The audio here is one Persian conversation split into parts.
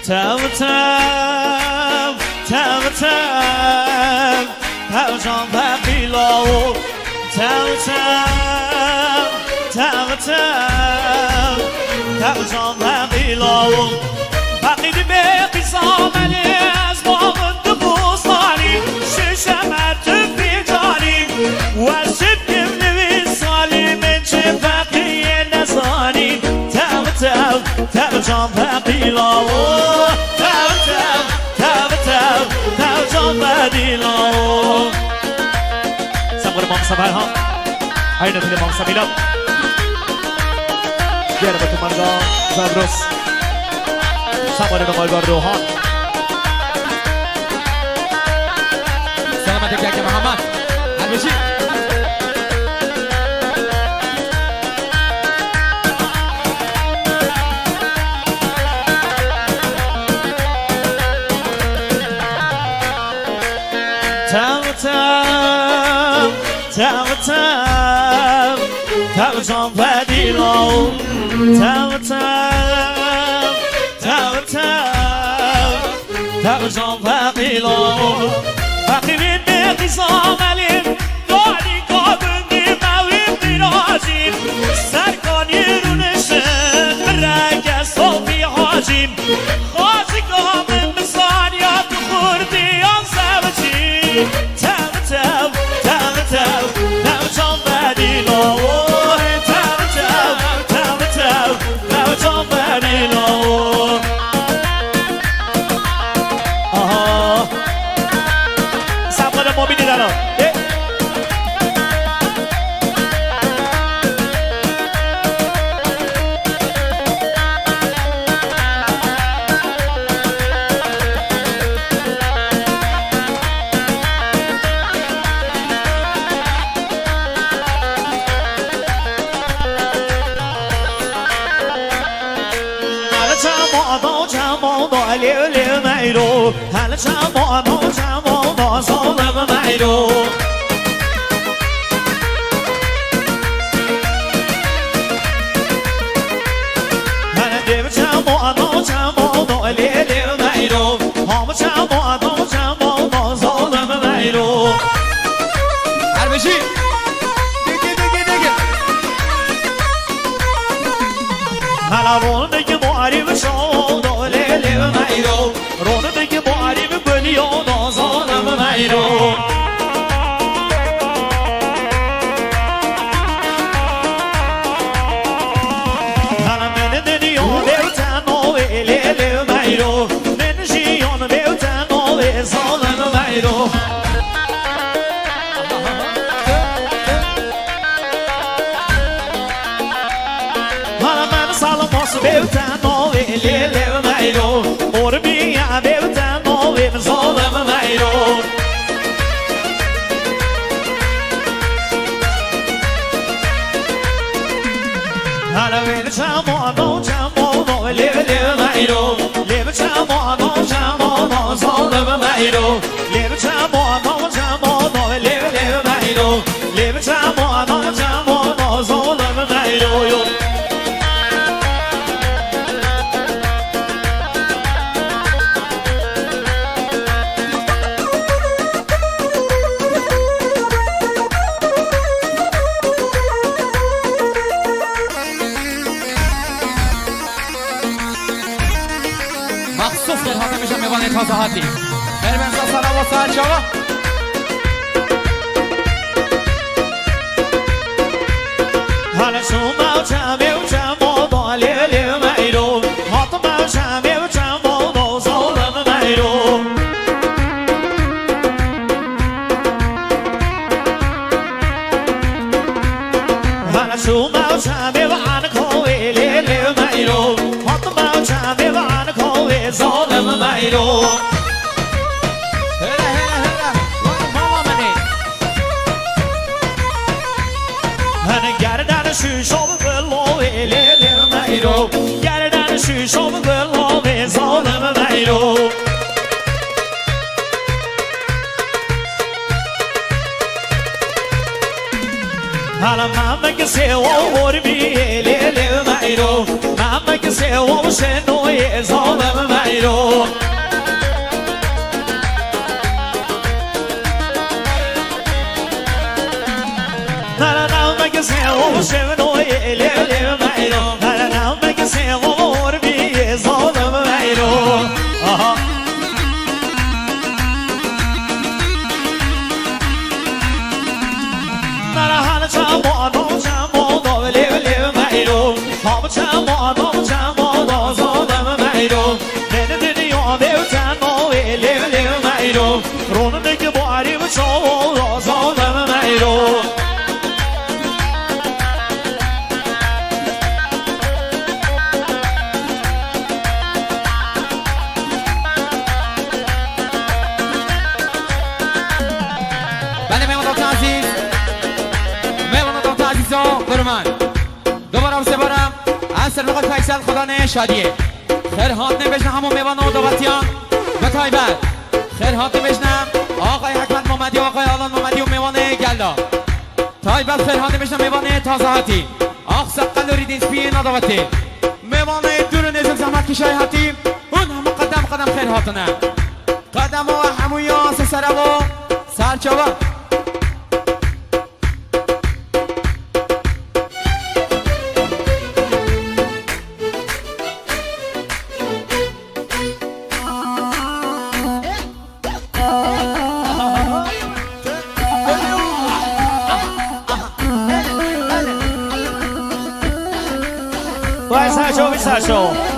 تب تب تب تب تب جان بقیلا تب تب تب تب تب جان بقیلا فقیدی به قیزامنی از باغند بوستانی ششمت فی جانی و شبیم نوی سالی من چه بقیه نزانی تب تب تب جان بقیلا تب تب تب تب تب جان بقیلا سمور مامسا برها اینو دیده مامسا میلم بیاره با تو منگاه زبروس سمور نمایگار روحان سلامت که محمد هربشی تب تب تب جان بدیلا تب تب تب تب تب جان بدیلا فقیرین به قیزام علیم داری کابندی مویم دیرازیم سرکانی رو نشن رگ صوفی حاجیم خواهی کامل مسانیات خوردی آن زوجیم تب تب تب تب تب جان بدیلا تب تب تب تب تب جان بدیلا آها سمار مبینی دارم هل جمعنا جمعنا ظالم میرو هل دیو جمعنا جمعنا لیل میرو هم جمعنا جمعنا ظالم میرو هربشی دیگه هل رون دیگه معریب شاد لیل میرو رون دیگه معریب بلیانا ظالم میرو هل من دنیا بیوتن و لیل میرو من جیان بیوتن و ظالم میرو هل من سالماس بیوتن و لیل میرو مور بیا بیوتن و ظالم میرو هل ویل جمعنا جمعنا لیل میرو لیل جمعنا جمعنا ظالم میرو لیل جمعنا جمعنا لیل میرو لیل جمعنا جمعنا ظالم میرو مخصوص خدمت میشم میوان تازه هاتی خیر بنسا سلام و سرچ آقا هل شما جمعی و جمعنا لیل میرو حتما جمعی و جمعنا ظالم میرو هل شما جمعی و عنکوی لیل میرو حتما جمعی و عنکوی ظالم میرو گردن شیشم بلوی لیل میرو گردن شیشم بلوی ظالم میرو حالا ممک سوار بیلیل میرو ممک سوار شنوی زالم میرو حالا ممک سوار شنوی لیل میرو حالا ممک سوار بی زالم میرو سرمقال فیصل خدا نه شادیه خیرهات نبشنم همون میوان و دواتیان و تایبت خیرهات نبشنم آقای حکمت محمدی و آقای آلان محمدی و میوان گلدا تایبت خیرهات نبشنم میوان تازه هاتی آق سقل و ریدین سپی ندواتی میوان دور نزل زحمت کشای هاتی اون همه قدم خیرهاتونه قدم و همون یاس سره و سرچوه Sasho.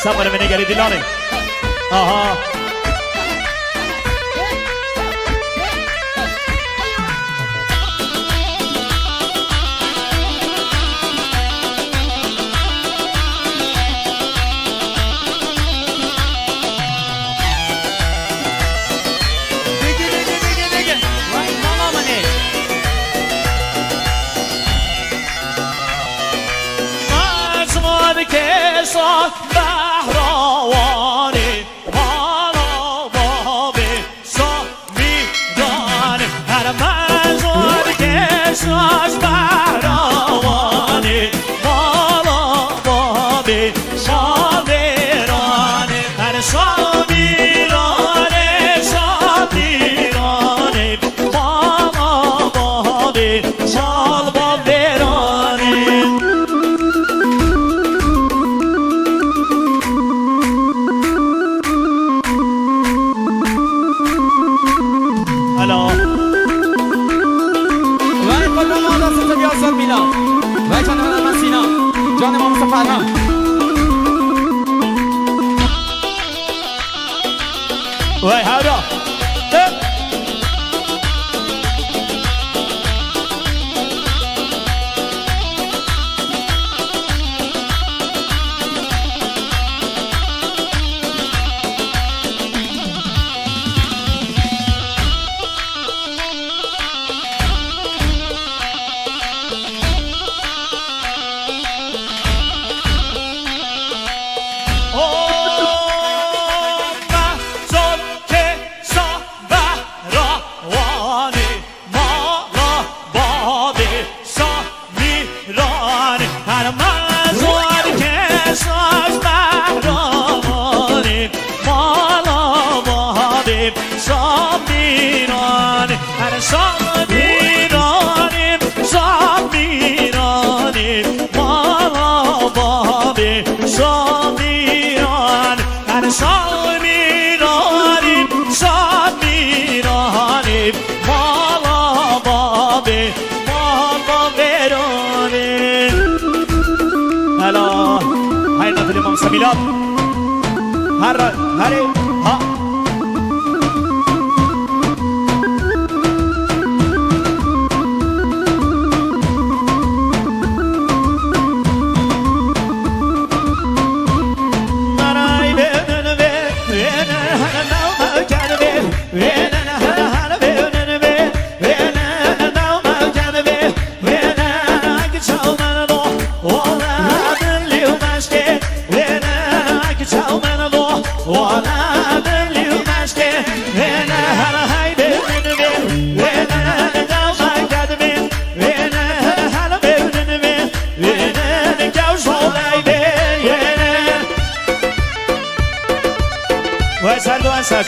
Somebody من نگری دیلانی آها Wait, hold on. Sabirane, her sabirane. امام سمیلاد هری ها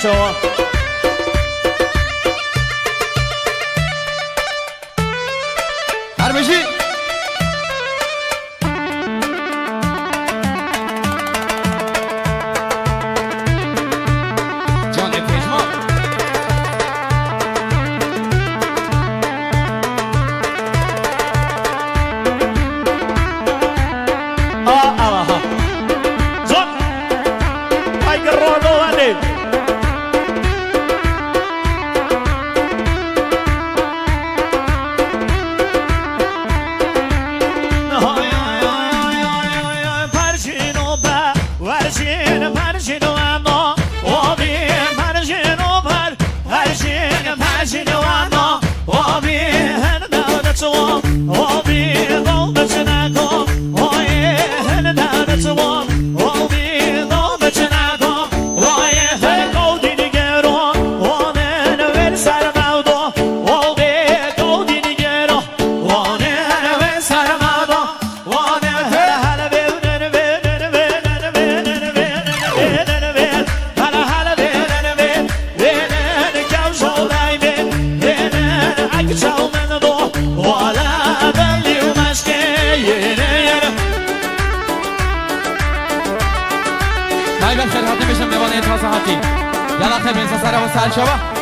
شما هر بشی جان پژمان آها زون ای گرونو ولی خیلی خیلی حاضر بشم میوانه تازه حتی یلا خیلی سر و سر شما